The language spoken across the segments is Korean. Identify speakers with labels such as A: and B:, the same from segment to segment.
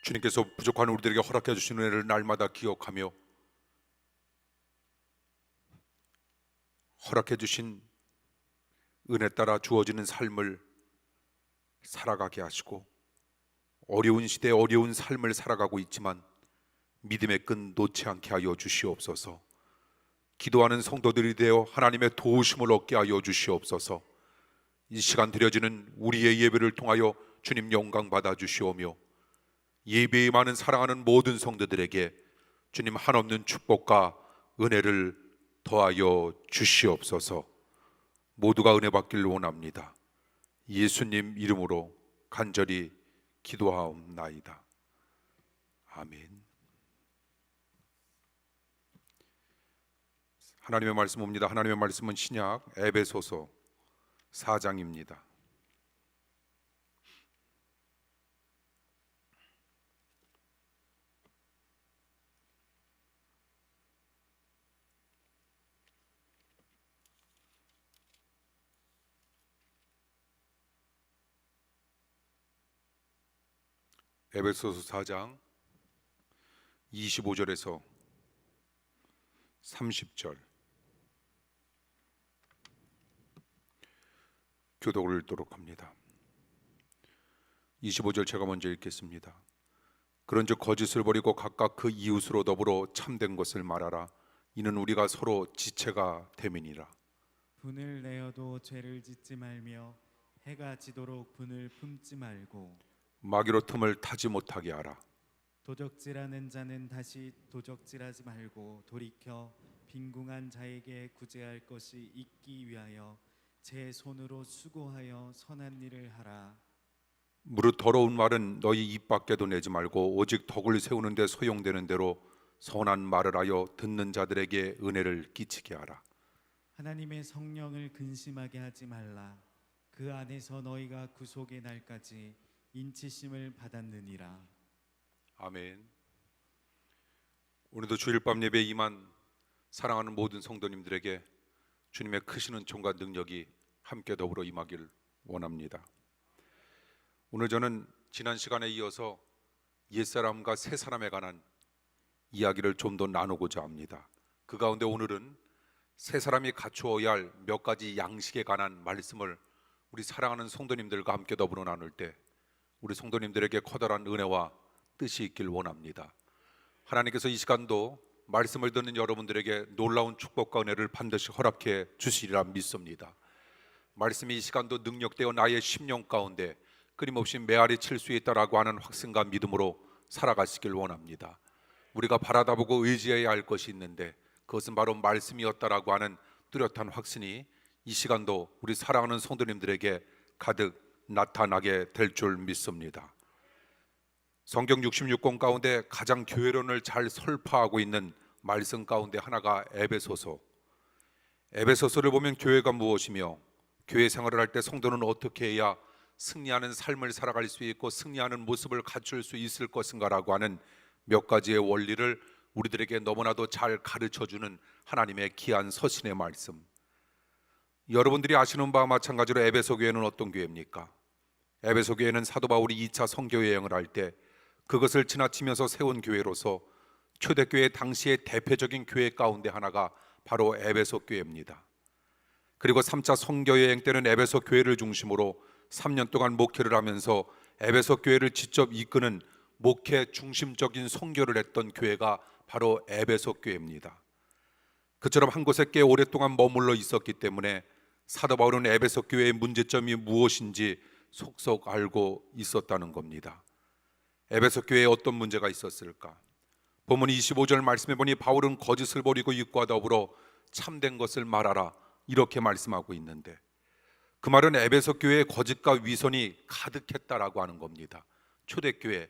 A: 주님께서 부족한 우리들에게 허락해 주신 은혜를 날마다 기억하며 허락해 주신 은혜 따라 주어지는 삶을 살아가게 하시고, 어려운 시대에 어려운 삶을 살아가고 있지만 믿음의 끈 놓지 않게 하여 주시옵소서. 기도하는 성도들이 되어 하나님의 도우심을 얻게 하여 주시옵소서. 이 시간 드려지는 우리의 예배를 통하여 주님 영광 받아 주시오며, 예배에 많은 사랑하는 모든 성도들에게 주님 한없는 축복과 은혜를 더하여 주시옵소서. 모두가 은혜 받기를 원합니다. 예수님 이름으로 간절히 기도하옵나이다. 아멘. 하나님의 말씀 옵니다. 하나님의 말씀은 신약 에베소서 4장입니다. 에베소서 4장 25절에서 30절 교독을 읽도록 합니다. 25절 제가 먼저 읽겠습니다. 그런즉 거짓을 버리고 각각 그 이웃으로 더불어 참된 것을 말하라. 이는 우리가 서로 지체가 됨이니라.
B: 분을 내어도 죄를 짓지 말며 해가 지도록 분을 품지 말고
A: 마귀로 틈을 타지 못하게 하라.
B: 도적질하는 자는 다시 도적질하지 말고 돌이켜 빈궁한 자에게 구제할 것이 있기 위하여 제 손으로 수고하여 선한 일을 하라.
A: 무릇 더러운 말은 너희 입 밖에도 내지 말고 오직 덕을 세우는 데 소용되는 대로 선한 말을 하여 듣는 자들에게 은혜를 끼치게 하라.
B: 하나님의 성령을 근심하게 하지 말라. 그 안에서 너희가 구속의 날까지 인치심을 받았느니라.
A: 아멘. 오늘도 주일 밤 예배에 임한 사랑하는 모든 성도님들에게 주님의 크신 은총과 능력이 함께 더불어 임하길 원합니다. 오늘 저는 지난 시간에 이어서 옛사람과 새사람에 관한 이야기를 좀 더 나누고자 합니다. 그 가운데 오늘은 새사람이 갖추어야 할 몇 가지 양식에 관한 말씀을 우리 사랑하는 성도님들과 함께 더불어 나눌 때 우리 성도님들에게 커다란 은혜와 뜻이 있길 원합니다. 하나님께서 이 시간도 말씀을 듣는 여러분들에게 놀라운 축복과 은혜를 반드시 허락해 주시리라 믿습니다. 말씀이 이 시간도 능력되어 나의 심령 가운데 끊임없이 메아리 칠 수 있다라고 하는 확신과 믿음으로 살아가시길 원합니다. 우리가 바라다보고 의지해야 할 것이 있는데 그것은 바로 말씀이었다라고 하는 뚜렷한 확신이 이 시간도 우리 사랑하는 성도님들에게 가득 나타나게 될 줄 믿습니다. 성경 66권 가운데 가장 교회론을 잘 설파하고 있는 말씀 가운데 하나가 에베소서. 에베소서를 보면 교회가 무엇이며 교회 생활을 할 때 성도는 어떻게 해야 승리하는 삶을 살아갈 수 있고 승리하는 모습을 갖출 수 있을 것인가라고 하는 몇 가지의 원리를 우리들에게 너무나도 잘 가르쳐주는 하나님의 귀한 서신의 말씀. 여러분들이 아시는 바와 마찬가지로 에베소 교회는 어떤 교회입니까? 에베소 교회는 사도 바울이 2차 선교 여행을 할 때 그것을 지나치면서 세운 교회로서 초대교회 당시의 대표적인 교회 가운데 하나가 바로 에베소 교회입니다. 그리고 3차 선교 여행 때는 에베소 교회를 중심으로 3년 동안 목회를 하면서 에베소 교회를 직접 이끄는 목회 중심적인 선교를 했던 교회가 바로 에베소 교회입니다. 그처럼 한 곳에 꽤 오랫동안 머물러 있었기 때문에 사도 바울은 에베소 교회의 문제점이 무엇인지 속속 알고 있었다는 겁니다. 에베소 교회에 어떤 문제가 있었을까? 본문 25절 말씀해 보니 바울은 거짓을 버리고 이웃과 더불어 참된 것을 말하라 이렇게 말씀하고 있는데, 그 말은 에베소 교회의 거짓과 위선이 가득했다라고 하는 겁니다. 초대교회,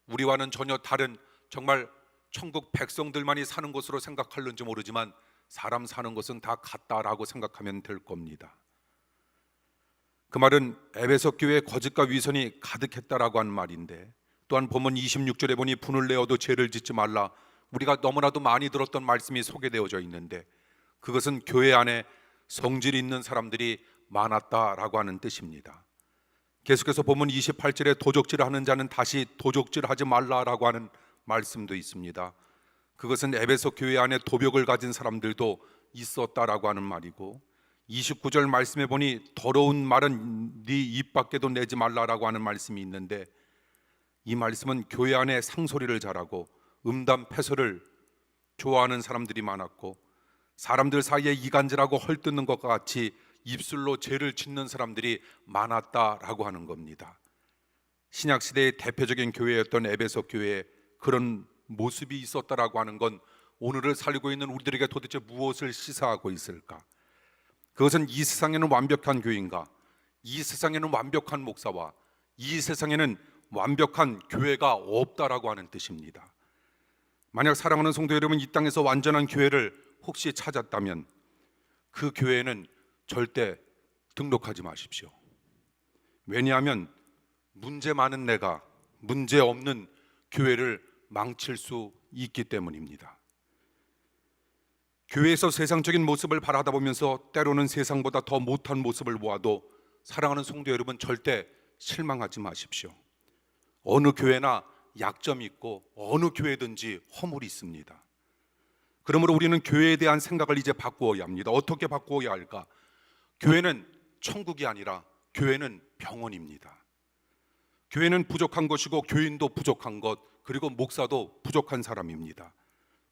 A: 우리와는 전혀 다른 정말 천국 백성들만이 사는 곳으로 생각할는지 모르지만 사람 사는 것은 다 같다라고 생각하면 될 겁니다. 그 말은 에베소 교회의 거짓과 위선이 가득했다라고 하는 말인데, 또한 본문 26절에 보니 분을 내어도 죄를 짓지 말라, 우리가 너무나도 많이 들었던 말씀이 소개되어져 있는데 그것은 교회 안에 성질이 있는 사람들이 많았다라고 하는 뜻입니다. 계속해서 본문 28절에 도적질을 하는 자는 다시 도적질하지 말라라고 하는 말씀도 있습니다. 그것은 에베소 교회 안에 도벽을 가진 사람들도 있었다라고 하는 말이고, 29절 말씀에 보니 더러운 말은 네 입 밖에도 내지 말라라고 하는 말씀이 있는데, 이 말씀은 교회 안에 상소리를 잘하고 음담 패소를 좋아하는 사람들이 많았고, 사람들 사이에 이간질하고 헐뜯는 것과 같이 입술로 죄를 짓는 사람들이 많았다라고 하는 겁니다. 신약시대의 대표적인 교회였던 에베소 교회에 그런 모습이 있었다라고 하는 건 오늘을 살고 있는 우리들에게 도대체 무엇을 시사하고 있을까? 그것은 이 세상에는 완벽한 교인가, 이 세상에는 완벽한 목사와 이 세상에는 완벽한 교회가 없다라고 하는 뜻입니다. 만약 사랑하는 성도 여러분, 이 땅에서 완전한 교회를 혹시 찾았다면 그 교회는 절대 등록하지 마십시오. 왜냐하면 문제 많은 내가 문제 없는 교회를 망칠 수 있기 때문입니다. 교회에서 세상적인 모습을 바라다 보면서 때로는 세상보다 더 못한 모습을 보아도 사랑하는 성도 여러분, 절대 실망하지 마십시오. 어느 교회나 약점이 있고 어느 교회든지 허물이 있습니다. 그러므로 우리는 교회에 대한 생각을 이제 바꾸어야 합니다. 어떻게 바꾸어야 할까? 교회는 천국이 아니라 교회는 병원입니다. 교회는 부족한 것이고 교인도 부족한 것, 그리고 목사도 부족한 사람입니다.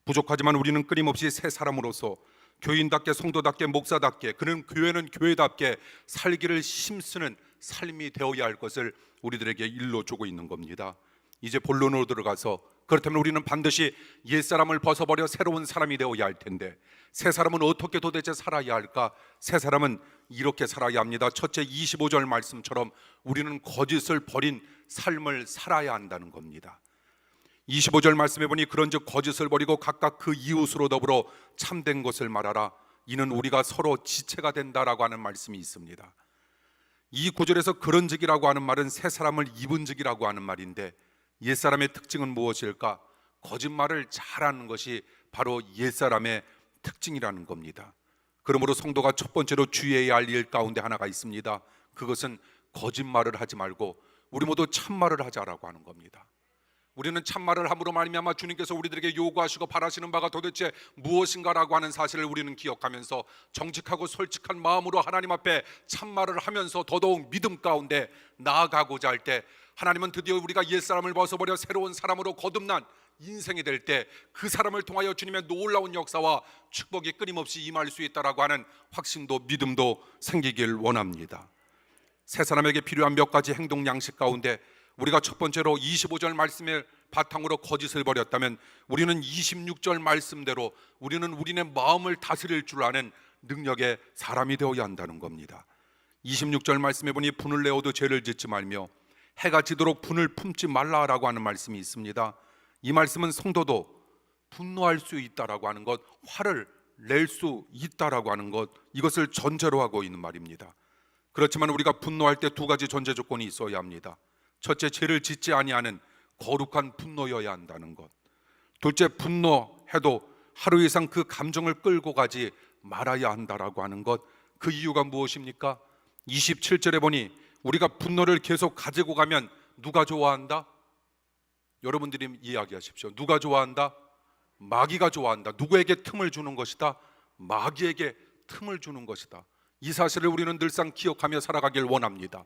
A: 부족하지만 우리는 끊임없이 새 사람으로서 교인답게, 성도답게, 목사답게, 그는 교회는 교회답게 살기를 힘쓰는 삶이 되어야 할 것을 우리들에게 일러주고 있는 겁니다. 이제 본론으로 들어가서, 그렇다면 우리는 반드시 옛사람을 벗어버려 새로운 사람이 되어야 할 텐데, 새 사람은 어떻게 도대체 살아야 할까? 새 사람은 이렇게 살아야 합니다. 첫째, 25절 말씀처럼 우리는 거짓을 버린 삶을 살아야 한다는 겁니다. 25절 말씀해 보니 그런즉 거짓을 버리고 각각 그 이웃으로 더불어 참된 것을 말하라. 이는 우리가 서로 지체가 된다라고 하는 말씀이 있습니다. 이 구절에서 그런즉이라고 하는 말은 새 사람을 입은즉이라고 하는 말인데, 옛사람의 특징은 무엇일까? 거짓말을 잘하는 것이 바로 옛사람의 특징이라는 겁니다. 그러므로 성도가 첫 번째로 주의해야 할 일 가운데 하나가 있습니다. 그것은 거짓말을 하지 말고 우리 모두 참말을 하자라고 하는 겁니다. 우리는 참말을 함으로 말미암아 주님께서 우리들에게 요구하시고 바라시는 바가 도대체 무엇인가라고 하는 사실을 우리는 기억하면서 정직하고 솔직한 마음으로 하나님 앞에 참말을 하면서 더더욱 믿음 가운데 나아가고자 할 때, 하나님은 드디어 우리가 옛사람을 벗어버려 새로운 사람으로 거듭난 인생이 될 때 그 사람을 통하여 주님의 놀라운 역사와 축복이 끊임없이 임할 수 있다라고 하는 확신도 믿음도 생기길 원합니다. 새 사람에게 필요한 몇 가지 행동 양식 가운데 우리가 첫 번째로 25절 말씀을 바탕으로 거짓을 버렸다면, 우리는 26절 말씀대로 우리는 우리의 마음을 다스릴 줄 아는 능력의 사람이 되어야 한다는 겁니다. 26절 말씀에 보니 분을 내어도 죄를 짓지 말며 해가 지도록 분을 품지 말라라고 하는 말씀이 있습니다. 이 말씀은 성도도 분노할 수 있다라고 하는 것, 화를 낼 수 있다라고 하는 것, 이것을 전제로 하고 있는 말입니다. 그렇지만 우리가 분노할 때 두 가지 전제 조건이 있어야 합니다. 첫째, 죄를 짓지 아니하는 거룩한 분노여야 한다는 것. 둘째, 분노해도 하루 이상 그 감정을 끌고 가지 말아야 한다라고 하는 것. 그 이유가 무엇입니까? 27절에 보니 우리가 분노를 계속 가지고 가면 누가 좋아한다? 여러분들이 이야기하십시오. 누가 좋아한다? 마귀가 좋아한다. 누구에게 틈을 주는 것이다? 마귀에게 틈을 주는 것이다. 이 사실을 우리는 늘상 기억하며 살아가길 원합니다.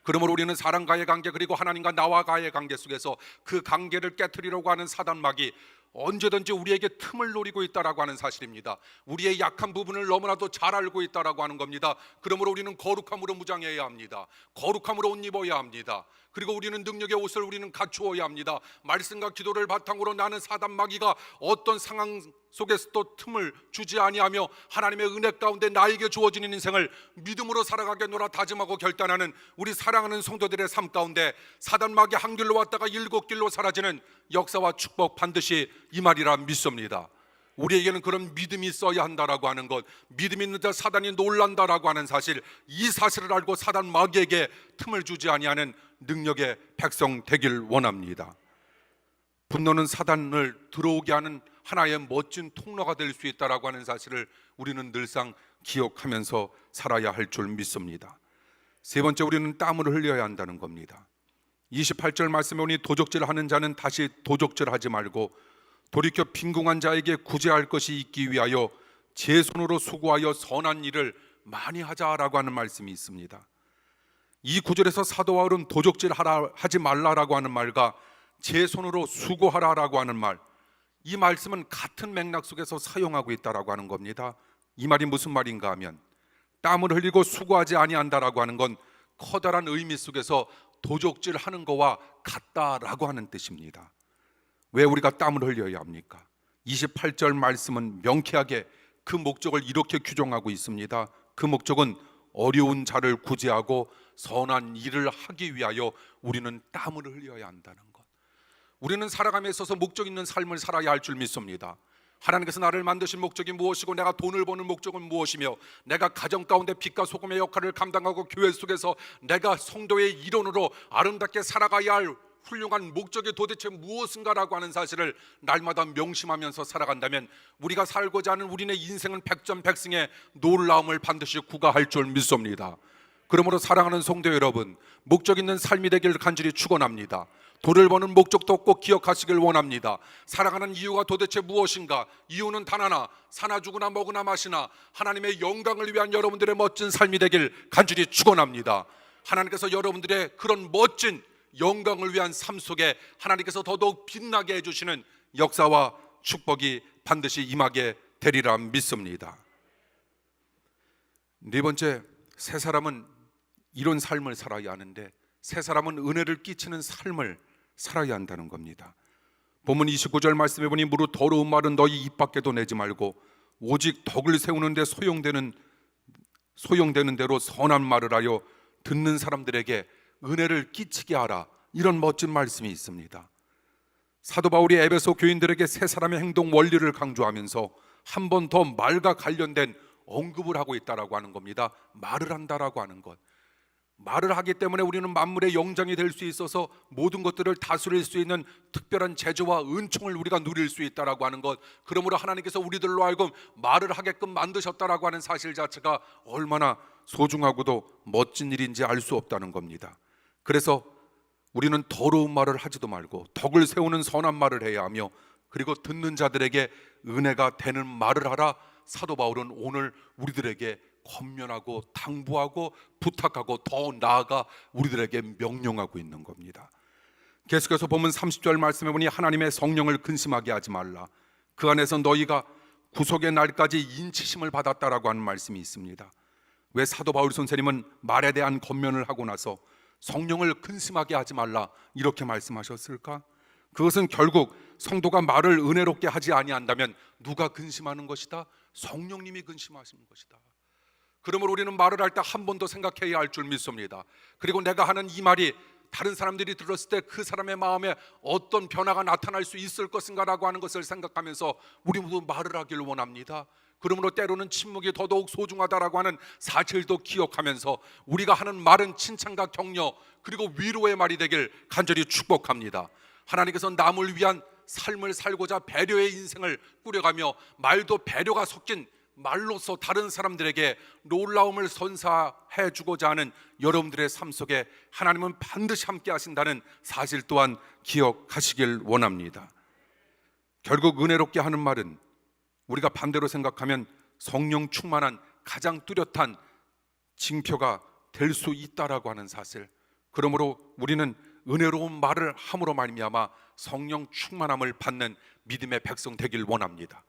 A: 그러므로 우리는 사람과의 관계, 그리고 하나님과 나와과의 관계 속에서 그 관계를 깨트리려고 하는 사단 마귀, 언제든지 우리에게 틈을 노리고 있다라고 하는 사실입니다. 우리의 약한 부분을 너무나도 잘 알고 있다라고 하는 겁니다. 그러므로 우리는 거룩함으로 무장해야 합니다. 거룩함으로 옷 입어야 합니다. 그리고 우리는 능력의 옷을 우리는 갖추어야 합니다. 말씀과 기도를 바탕으로 나는 사단 마귀가 어떤 상황 속에서도 틈을 주지 아니하며 하나님의 은혜 가운데 나에게 주어지는 인생을 믿음으로 살아가겠노라 다짐하고 결단하는 우리 사랑하는 성도들의 삶 가운데 사단 마귀 한 길로 왔다가 일곱 길로 사라지는 역사와 축복 반드시 임하리라 믿습니다. 우리에게는 그런 믿음이 있어야 한다라고 하는 것, 믿음 있는 자 사단이 놀란다라고 하는 사실, 이 사실을 알고 사단 마귀에게 틈을 주지 아니하는 능력의 백성 되길 원합니다. 분노는 사단을 들어오게 하는 하나의 멋진 통로가 될 수 있다라고 하는 사실을 우리는 늘상 기억하면서 살아야 할 줄 믿습니다. 세 번째, 우리는 땀을 흘려야 한다는 겁니다. 28절 말씀에 보니 도적질하는 자는 다시 도적질하지 말고 돌이켜 빈궁한 자에게 구제할 것이 있기 위하여 제 손으로 수고하여 선한 일을 많이 하자라고 하는 말씀이 있습니다. 이 구절에서 사도 바울은 도적질하지 말라라고 하는 말과 제 손으로 수고하라라고 하는 말, 이 말씀은 같은 맥락 속에서 사용하고 있다라고 하는 겁니다. 이 말이 무슨 말인가 하면 땀을 흘리고 수고하지 아니한다라고 하는 건 커다란 의미 속에서 도적질하는 거와 같다라고 하는 뜻입니다. 왜 우리가 땀을 흘려야 합니까? 28절 말씀은 명쾌하게 그 목적을 이렇게 규정하고 있습니다. 그 목적은 어려운 자를 구제하고 선한 일을 하기 위하여 우리는 땀을 흘려야 한다는 것. 우리는 살아감에 있어서 목적 있는 삶을 살아야 할 줄 믿습니다. 하나님께서 나를 만드신 목적이 무엇이고 내가 돈을 버는 목적은 무엇이며 내가 가정 가운데 빛과 소금의 역할을 감당하고 교회 속에서 내가 성도의 일원으로 아름답게 살아가야 할 훌륭한 목적이 도대체 무엇인가라고 하는 사실을 날마다 명심하면서 살아간다면 우리가 살고자 하는 우리의 인생은 백전백승의 놀라움을 반드시 구가할 줄 믿습니다. 그러므로 사랑하는 성도 여러분, 목적 있는 삶이 되기를 간절히 축원합니다. 돈을 버는 목적도 꼭 기억하시길 원합니다. 살아가는 이유가 도대체 무엇인가? 이유는 단 하나, 사나 죽으나 먹으나 마시나 하나님의 영광을 위한 여러분들의 멋진 삶이 되길 간절히 축원합니다. 하나님께서 여러분들의 그런 멋진 영광을 위한 삶 속에 하나님께서 더더욱 빛나게 해주시는 역사와 축복이 반드시 임하게 되리라 믿습니다. 네 번째, 새 사람은 이런 삶을 살아야 하는데 새 사람은 은혜를 끼치는 삶을 살아야 한다는 겁니다. 본문 29절 말씀해 보니 무릇 더러운 말은 너희 입 밖에도 내지 말고 오직 덕을 세우는 데 소용되는 대로 선한 말을 하여 듣는 사람들에게 은혜를 끼치게 하라, 이런 멋진 말씀이 있습니다. 사도 바울이 에베소 교인들에게 새 사람의 행동 원리를 강조하면서 한 번 더 말과 관련된 언급을 하고 있다라고 하는 겁니다. 말을 한다라고 하는 것, 말을 하기 때문에 우리는 만물의 영장이 될 수 있어서 모든 것들을 다스릴 수 있는 특별한 재주와 은총을 우리가 누릴 수 있다라고 하는 것, 그러므로 하나님께서 우리들로 하여금 말을 하게끔 만드셨다라고 하는 사실 자체가 얼마나 소중하고도 멋진 일인지 알 수 없다는 겁니다. 그래서 우리는 더러운 말을 하지도 말고 덕을 세우는 선한 말을 해야 하며 그리고 듣는 자들에게 은혜가 되는 말을 하라. 사도 바울은 오늘 우리들에게 권면하고 당부하고 부탁하고 더 나아가 우리들에게 명령하고 있는 겁니다. 계속해서 보면 30절 말씀해 보니 하나님의 성령을 근심하게 하지 말라. 그 안에서 너희가 구속의 날까지 인치심을 받았다라고 하는 말씀이 있습니다. 왜 사도 바울 선생님은 말에 대한 권면을 하고 나서 성령을 근심하게 하지 말라 이렇게 말씀하셨을까? 그것은 결국 성도가 말을 은혜롭게 하지 아니한다면 누가 근심하는 것이다? 성령님이 근심하시는 것이다. 그러므로 우리는 말을 할 때 한 번 더 생각해야 할 줄 믿습니다. 그리고 내가 하는 이 말이 다른 사람들이 들었을 때 그 사람의 마음에 어떤 변화가 나타날 수 있을 것인가라고 하는 것을 생각하면서 우리 모두 말을 하길 원합니다. 그러므로 때로는 침묵이 더더욱 소중하다라고 하는 사실도 기억하면서 우리가 하는 말은 칭찬과 격려 그리고 위로의 말이 되길 간절히 축복합니다. 하나님께서 남을 위한 삶을 살고자 배려의 인생을 꾸려가며 말도 배려가 섞인 말로서 다른 사람들에게 놀라움을 선사해 주고자 하는 여러분들의 삶 속에 하나님은 반드시 함께 하신다는 사실 또한 기억하시길 원합니다. 결국 은혜롭게 하는 말은 우리가 반대로 생각하면 성령 충만한 가장 뚜렷한 징표가 될 수 있다라고 하는 사실, 그러므로 우리는 은혜로운 말을 함으로 말미암아 성령 충만함을 받는 믿음의 백성 되길 원합니다.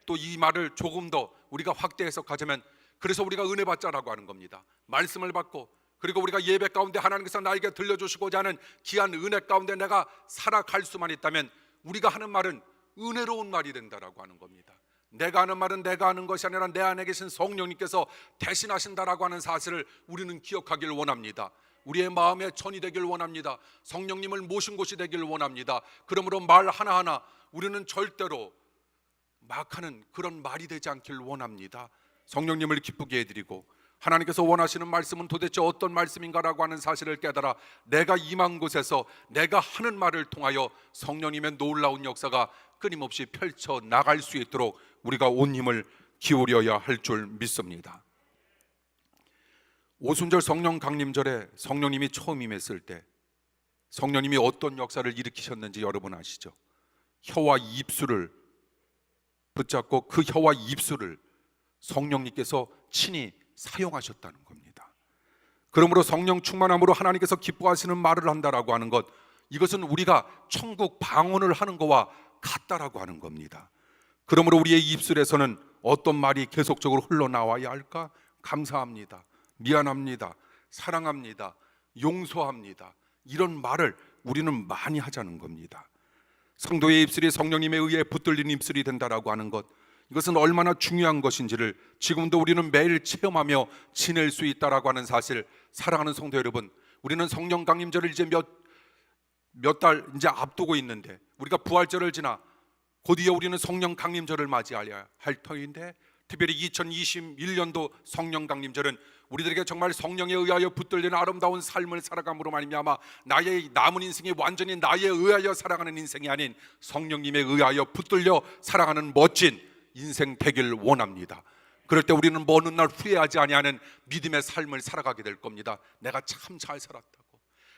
A: 또 이 말을 조금 더 우리가 확대 해석하자면 그래서 우리가 은혜 받자라고 하는 겁니다. 말씀을 받고 그리고 우리가 예배 가운데 하나님께서 나에게 들려주시고자 하는 귀한 은혜 가운데 내가 살아갈 수만 있다면 우리가 하는 말은 은혜로운 말이 된다라고 하는 겁니다. 내가 하는 말은 내가 하는 것이 아니라 내 안에 계신 성령님께서 대신하신다라고 하는 사실을 우리는 기억하길 원합니다. 우리의 마음에 전이 되길 원합니다. 성령님을 모신 곳이 되길 원합니다. 그러므로 말 하나하나 우리는 절대로 막 하는 그런 말이 되지 않길 원합니다. 성령님을 기쁘게 해드리고 하나님께서 원하시는 말씀은 도대체 어떤 말씀인가라고 하는 사실을 깨달아 내가 임한 곳에서 내가 하는 말을 통하여 성령님의 놀라운 역사가 끊임없이 펼쳐 나갈 수 있도록 우리가 온 힘을 기울여야 할 줄 믿습니다. 오순절 성령 강림절에 성령님이 처음 임했을 때 성령님이 어떤 역사를 일으키셨는지 여러분 아시죠? 혀와 입술을 붙잡고 그 혀와 입술을 성령님께서 친히 사용하셨다는 겁니다. 그러므로 성령 충만함으로 하나님께서 기뻐하시는 말을 한다라고 하는 것, 이것은 우리가 천국 방언을 하는 것과 같다라고 하는 겁니다. 그러므로 우리의 입술에서는 어떤 말이 계속적으로 흘러나와야 할까? 감사합니다, 미안합니다, 사랑합니다, 용서합니다, 이런 말을 우리는 많이 하자는 겁니다. 성도의 입술이 성령님에 의해 붙들린 입술이 된다라고 하는 것, 이것은 얼마나 중요한 것인지를 지금도 우리는 매일 체험하며 지낼 수 있다라고 하는 사실, 사랑하는 성도 여러분, 우리는 성령 강림절을 이제 몇 달 이제 앞두고 있는데, 우리가 부활절을 지나 곧이어 우리는 성령 강림절을 맞이해야 할 터인데, 특별히 2021년도 성령 강림절은 우리들에게 정말 성령에 의하여 붙들리는 아름다운 삶을 살아감으로 말미암아 나의 남은 인생이 완전히 나에 의하여 살아가는 인생이 아닌 성령님에 의하여 붙들려 살아가는 멋진 인생 되길 원합니다. 그럴 때 우리는 먼 훗날 후회하지 아니하는 믿음의 삶을 살아가게 될 겁니다. 내가 참 잘 살았다고,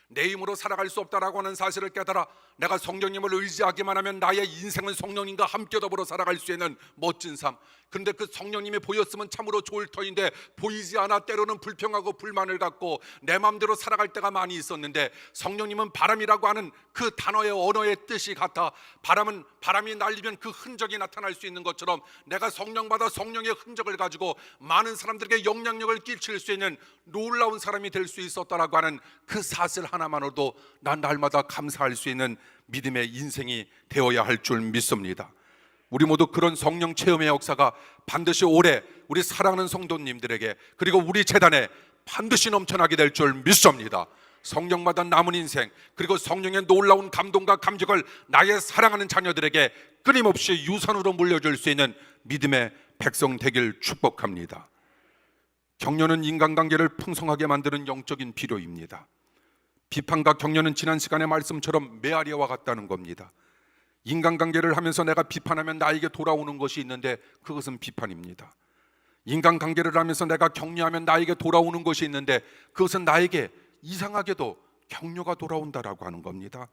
A: 내 힘으로 살아갈 수 없다라고 하는 사실을 깨달아 내가 성령님을 의지하기만 하면 나의 인생은 성령님과 함께 더불어 살아갈 수 있는 멋진 삶. 그런데 그 성령님이 보였으면 참으로 좋을 터인데 보이지 않아 때로는 불평하고 불만을 갖고 내 마음대로 살아갈 때가 많이 있었는데, 성령님은 바람이라고 하는 그 단어의 언어의 뜻이 같아 바람은 바람이 날리면 그 흔적이 나타날 수 있는 것처럼 내가 성령받아 성령의 흔적을 가지고 많은 사람들에게 영향력을 끼칠 수 있는 놀라운 사람이 될 수 있었다라고 하는 그 사실 하나만으로도 난 날마다 감사할 수 있는 믿음의 인생이 되어야 할 줄 믿습니다. 우리 모두 그런 성령 체험의 역사가 반드시 올해 우리 사랑하는 성도님들에게, 그리고 우리 재단에 반드시 넘쳐나게 될 줄 믿습니다. 성령마다 남은 인생, 그리고 성령의 놀라운 감동과 감격을 나의 사랑하는 자녀들에게 끊임없이 유산으로 물려줄 수 있는 믿음의 백성 되길 축복합니다. 격려는 인간관계를 풍성하게 만드는 영적인 필요입니다. 비판과 격려는 지난 시간의 말씀처럼 메아리와 같다는 겁니다. 인간관계를 하면서 내가 비판하면 나에게 돌아오는 것이 있는데 그것은 비판입니다. 인간관계를 하면서 내가 격려하면 나에게 돌아오는 것이 있는데 그것은 나에게 이상하게도 격려가 돌아온다라고 하는 겁니다.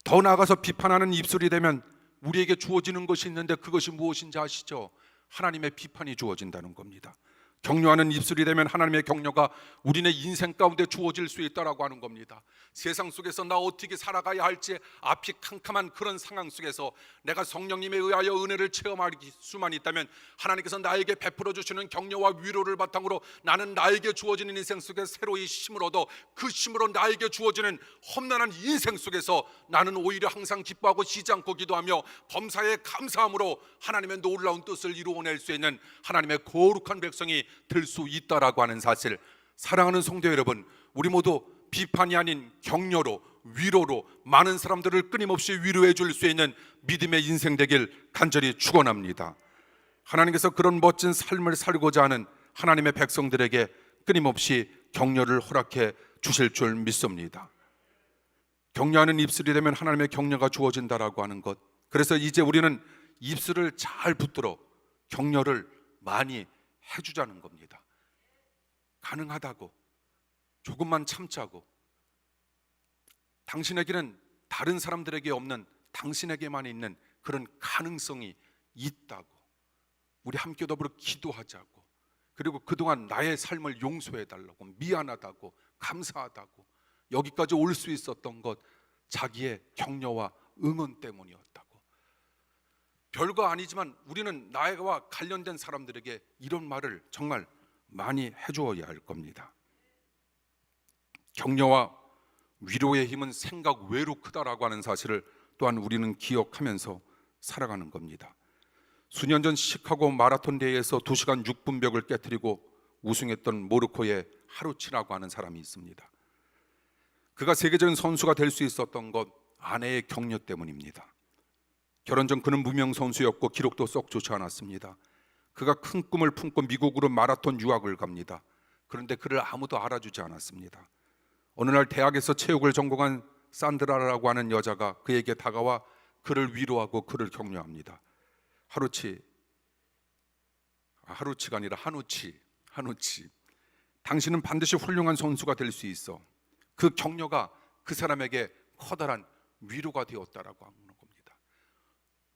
A: 더 나아가서 비판하는 입술이 되면 우리에게 주어지는 것이 있는데 그것이 무엇인지 아시죠? 하나님의 비판이 주어진다는 겁니다. 격려하는 입술이 되면 하나님의 격려가 우리네 인생 가운데 주어질 수 있다라고 하는 겁니다. 세상 속에서 나 어떻게 살아가야 할지 앞이 캄캄한 그런 상황 속에서 내가 성령님에 의하여 은혜를 체험할 수만 있다면 하나님께서 나에게 베풀어 주시는 격려와 위로를 바탕으로 나는 나에게 주어지는 인생 속에 새로이 힘을 얻어 그 힘으로 나에게 주어지는 험난한 인생 속에서 나는 오히려 항상 기뻐하고 쉬지 않고 기도하며 범사에 감사함으로 하나님의 놀라운 뜻을 이루어낼 수 있는 하나님의 거룩한 백성이 될 수 있다라고 하는 사실, 사랑하는 성도 여러분, 우리 모두 비판이 아닌 격려로, 위로로 많은 사람들을 끊임없이 위로해 줄 수 있는 믿음의 인생 되길 간절히 축원합니다. 하나님께서 그런 멋진 삶을 살고자 하는 하나님의 백성들에게 끊임없이 격려를 허락해 주실 줄 믿습니다. 격려하는 입술이 되면 하나님의 격려가 주어진다라고 하는 것, 그래서 이제 우리는 입술을 잘 붙들어 격려를 많이 해주자는 겁니다. 가능하다고, 조금만 참자고, 당신에게는 다른 사람들에게 없는 당신에게만 있는 그런 가능성이 있다고, 우리 함께 더불어 기도하자고, 그리고 그동안 나의 삶을 용서해달라고, 미안하다고, 감사하다고, 여기까지 올 수 있었던 것 자기의 격려와 응원 때문이었다고. 별거 아니지만 우리는 나와 관련된 사람들에게 이런 말을 정말 많이 해주어야 할 겁니다. 격려와 위로의 힘은 생각 외로 크다라고 하는 사실을 또한 우리는 기억하면서 살아가는 겁니다. 수년 전 시카고 마라톤 대회에서 2시간 6분 벽을 깨트리고 우승했던 모로코의 하루치라고 하는 사람이 있습니다. 그가 세계적인 선수가 될 수 있었던 것 아내의 격려 때문입니다. 결혼 전 그는 무명 선수였고 기록도 썩 좋지 않았습니다. 그가 큰 꿈을 품고 미국으로 마라톤 유학을 갑니다. 그런데 그를 아무도 알아주지 않았습니다. 어느 날 대학에서 체육을 전공한 산드라라고 하는 여자가 그에게 다가와 그를 위로하고 그를 격려합니다. 하루치가 아니라 한우치. 당신은 반드시 훌륭한 선수가 될 수 있어. 그 격려가 그 사람에게 커다란 위로가 되었다라고 하는 겁니다.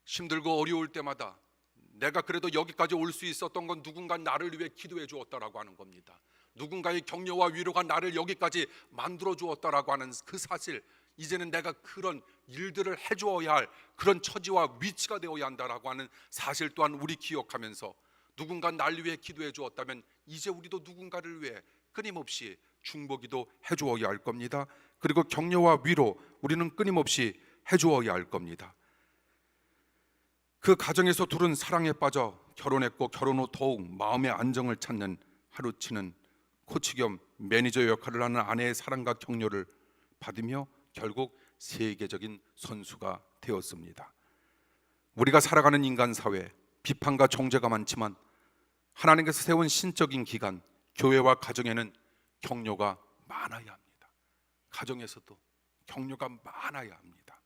A: 힘들고 어려울 때마다 내가 그래도 여기까지 올 수 있었던 건 누군가 나를 위해 기도해 주었다라고 하는 겁니다. 누군가의 격려와 위로가 나를 여기까지 만들어 주었다라고 하는 그 사실, 이제는 내가 그런 일들을 해주어야 할 그런 처지와 위치가 되어야 한다라고 하는 사실 또한 우리 기억하면서, 누군가 날 위해 기도해 주었다면 이제 우리도 누군가를 위해 끊임없이 중보기도 해주어야 할 겁니다. 그리고 격려와 위로 우리는 끊임없이 해주어야 할 겁니다. 그 가정에서 둘은 사랑에 빠져 결혼했고, 결혼 후 더욱 마음의 안정을 찾는 하루치는 코치 겸 매니저 역할을 하는 아내의 사랑과 격려를 받으며 결국 세계적인 선수가 되었습니다. 우리가 살아가는 인간 사회, 비판과 정죄가 많지만 하나님께서 세운 신적인 기관, 교회와 가정에는 격려가 많아야 합니다. 가정에서도 격려가 많아야 합니다.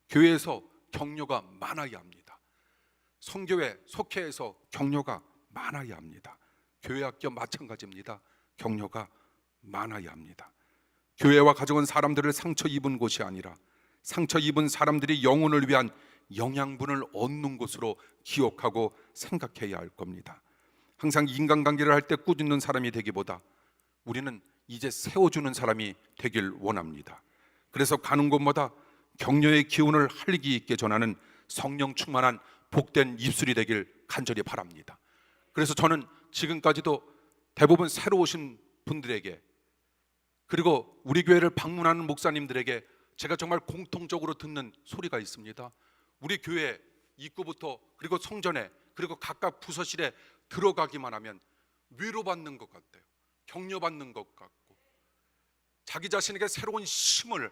A: 교회에서 격려가 많아야 합니다. 성교회, 속회에서 격려가 많아야 합니다. 교회 학교 마찬가지입니다. 격려가 많아야 합니다. 교회와 가정은 사람들을 상처 입은 곳이 아니라 상처 입은 사람들이 영혼을 위한 영양분을 얻는 곳으로 기억하고 생각해야 할 겁니다. 항상 인간관계를 할 때 꾸짖는 사람이 되기보다 우리는 이제 세워주는 사람이 되길 원합니다. 그래서 가는 곳마다 격려의 기운을 활기 있게 전하는 성령 충만한 복된 입술이 되길 간절히 바랍니다. 그래서 저는 지금까지도 대부분 새로 오신 분들에게, 그리고 우리 교회를 방문하는 목사님들에게 제가 정말 공통적으로 듣는 소리가 있습니다. 우리 교회 입구부터, 그리고 성전에, 그리고 각각 부서실에 들어가기만 하면 위로받는 것 같아요. 격려받는 것 같고, 자기 자신에게 새로운 힘을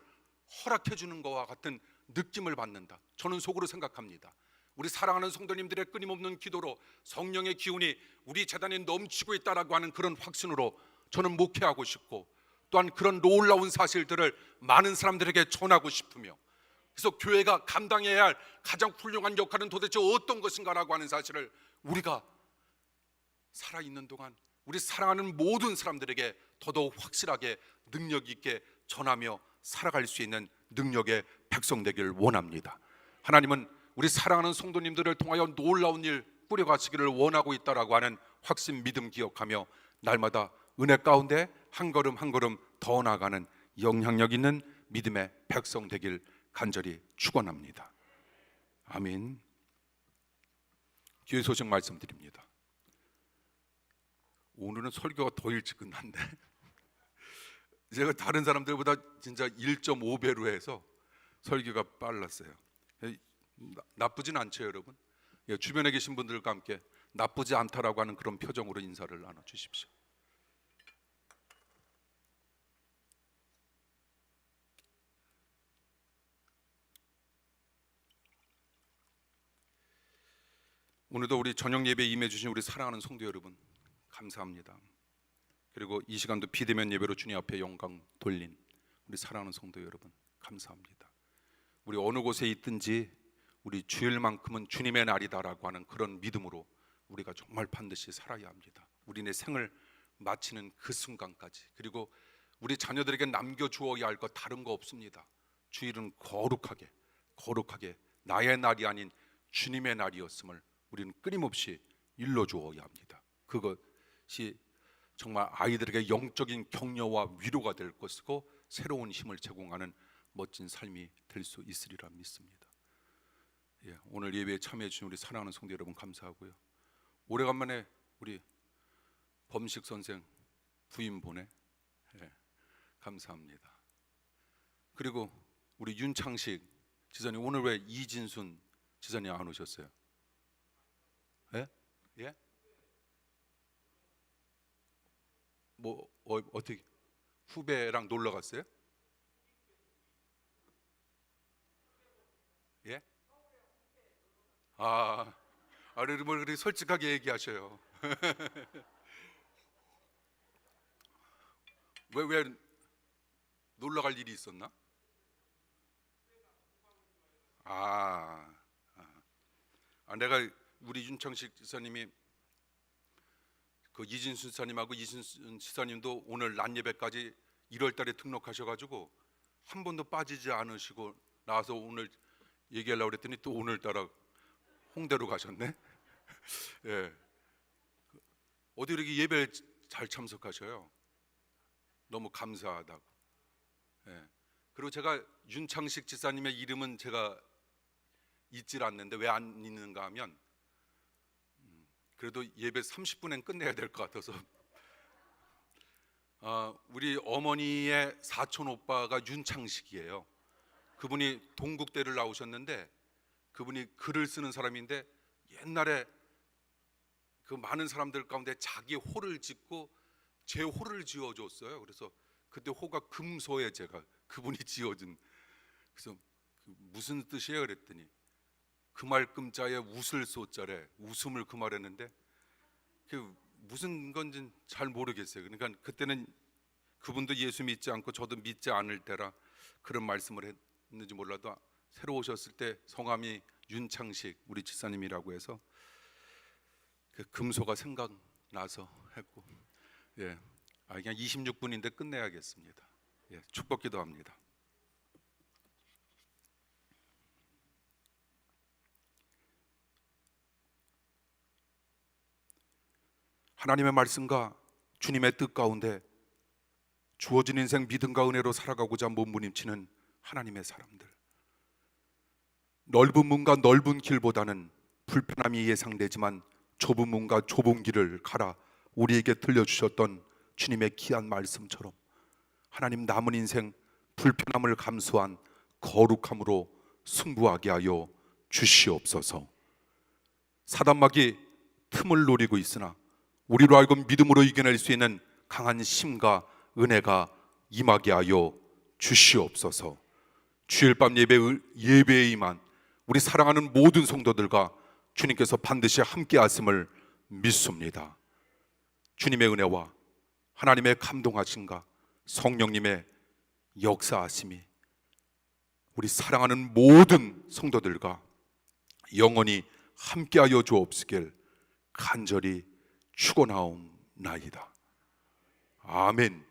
A: 허락해 주는 것과 같은 느낌을 받는다. 저는 속으로 생각합니다. 우리 사랑하는 성도님들의 끊임없는 기도로 성령의 기운이 우리 재단에 넘치고 있다라고 하는 그런 확신으로 저는 목회하고 싶고, 또한 그런 놀라운 사실들을 많은 사람들에게 전하고 싶으며, 그래서 교회가 감당해야 할 가장 훌륭한 역할은 도대체 어떤 것인가라고 하는 사실을 우리가 살아있는 동안 우리 사랑하는 모든 사람들에게 더더욱 확실하게 능력 있게 전하며 살아갈 수 있는 능력의 백성 되길 원합니다. 하나님은 우리 사랑하는 성도님들을 통하여 놀라운 일 꾸려가시기를 원하고 있다라고 하는 확신, 믿음 기억하며 날마다 은혜 가운데 한 걸음 한 걸음 더 나아가는 영향력 있는 믿음의 백성 되길 간절히 축원합니다. 아멘. 기회 소식 말씀드립니다. 오늘은 설교가 더 일찍 끝났네. 제가 다른 사람들보다 진짜 1.5배로 해서 설교가 빨랐어요. 나쁘진 않죠, 여러분? 주변에 계신 분들과 함께 나쁘지 않다라고 하는 그런 표정으로 인사를 나눠주십시오. 오늘도 우리 저녁 예배에 임해 주신 우리 사랑하는 성도 여러분, 감사합니다. 그리고 이 시간도 비대면 예배로 주님 앞에 영광 돌린 우리 사랑하는 성도 여러분, 감사합니다. 우리 어느 곳에 있든지 우리 주일만큼은 주님의 날이다라고 하는 그런 믿음으로 우리가 정말 반드시 살아야 합니다. 우리네 생을 마치는 그 순간까지, 그리고 우리 자녀들에게 남겨주어야 할 것 다른 거 없습니다. 주일은 거룩하게 나의 날이 아닌 주님의 날이었음을 우리는 끊임없이 일러주어야 합니다. 그것이 정말 아이들에게 영적인 격려와 위로가 될 것이고 새로운 힘을 제공하는 멋진 삶이 될 수 있으리라 믿습니다. 오늘 예배에 참여해 주신 우리 사랑하는 성도 여러분 감사하고요. 오래간만에 우리 범식 선생 부인 보내, 감사합니다. 그리고 우리 윤창식 지사님, 오늘 왜 이진순 지사님 안 오셨어요? 예? 뭐 어떻게 후배랑 놀러 갔어요? 예? 뭘 그렇게 솔직하게 얘기하셔요. 왜 놀러 갈 일이 있었나? 내가 우리 윤창식 지사님이 그 이진수 지사님하고 이순 지사님도 오늘 낮 예배까지 1월 달에 등록하셔가지고 한 번도 빠지지 않으시고 나와서 오늘 얘기하려고 그랬더니 또 오늘따라 홍대로 가셨네. 예. 어디 이렇게 예배에 잘 참석하셔요. 너무 감사하다고. 예. 그리고 제가 윤창식 지사님의 이름은 제가 잊질 않는데 왜 안 잊는가 하면 그래도 예배 30분엔 끝내야 될 것 같아서 우리 어머니의 사촌 오빠가 윤창식이에요. 그분이 동국대를 나오셨는데 그분이 글을 쓰는 사람인데 옛날에 그 많은 사람들 가운데 자기 호를 짓고 제 호를 지어줬어요. 그래서 그때 호가 금소에 제가 그분이 지어준. 그래서 무슨 뜻이에요? 그랬더니 금알금자에 웃을 소자래 웃음을 금알했는데 그 무슨 건지 잘 모르겠어요. 그러니까 그때는 그분도 예수 믿지 않고 저도 믿지 않을 때라 그런 말씀을 했는지 몰라도 새로 오셨을 때 성함이 윤창식 우리 지사님이라고 해서 그 금소가 생각나서 했고 예, 그냥 26분인데 끝내야겠습니다. 예, 축복 기도합니다. 하나님의 말씀과 주님의 뜻 가운데 주어진 인생 믿음과 은혜로 살아가고자 몸부림치는 하나님의 사람들, 넓은 문과 넓은 길보다는 불편함이 예상되지만 좁은 문과 좁은 길을 가라 우리에게 들려주셨던 주님의 귀한 말씀처럼 하나님 남은 인생 불편함을 감수한 거룩함으로 승부하게 하여 주시옵소서. 사단막이 틈을 노리고 있으나 우리로 하여금 믿음으로 이겨낼 수 있는 강한 힘과 은혜가 임하게 하여 주시옵소서. 주일 밤 예배에 임한 우리 사랑하는 모든 성도들과 주님께서 반드시 함께 하심을 믿습니다. 주님의 은혜와 하나님의 감동하심과 성령님의 역사하심이 우리 사랑하는 모든 성도들과 영원히 함께하여 주옵시길 간절히 축원하옵나이다. 아멘.